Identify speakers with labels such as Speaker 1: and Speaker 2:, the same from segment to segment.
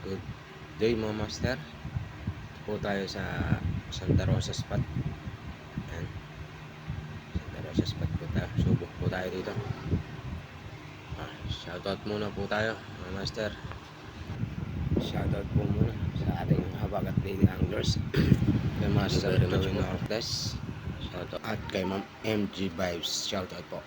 Speaker 1: Good day mga master. Ito po tayo sa Santa Rosa spot. Ayan. Santa Rosa spot po tayo. Subok po tayo dito. Shoutout muna po tayo mga master. Shoutout po muna sa ating habagat daily anglers. Kay Master Gawin Ortes. Shoutout. At kay Ma'am MG Vibes. Shoutout po.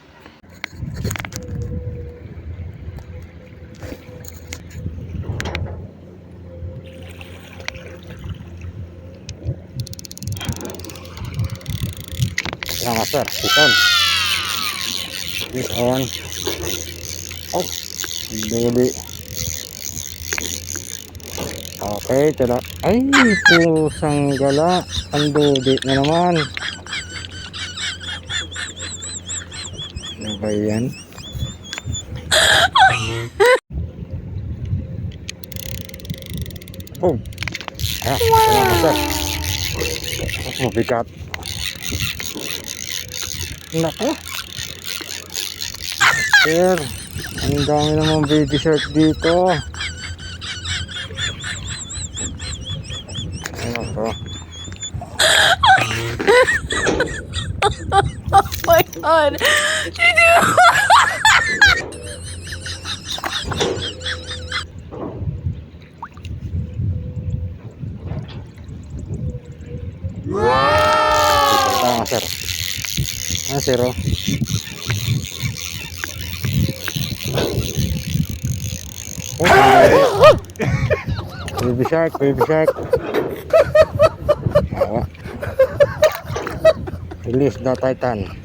Speaker 2: Yan master, this on. Oh, baby. Okay, tala. Ay, pusang gala. Ang dudi na naman. Ano ba yan? Oh, ayan, master. Mabigat. Nako. Sir, ang dami namang baby shark dito. Ano to?
Speaker 3: Oh my god.
Speaker 2: Tama sir. Ah, zero. Oh, baby shark, baby shark. Awa. Release the Titan.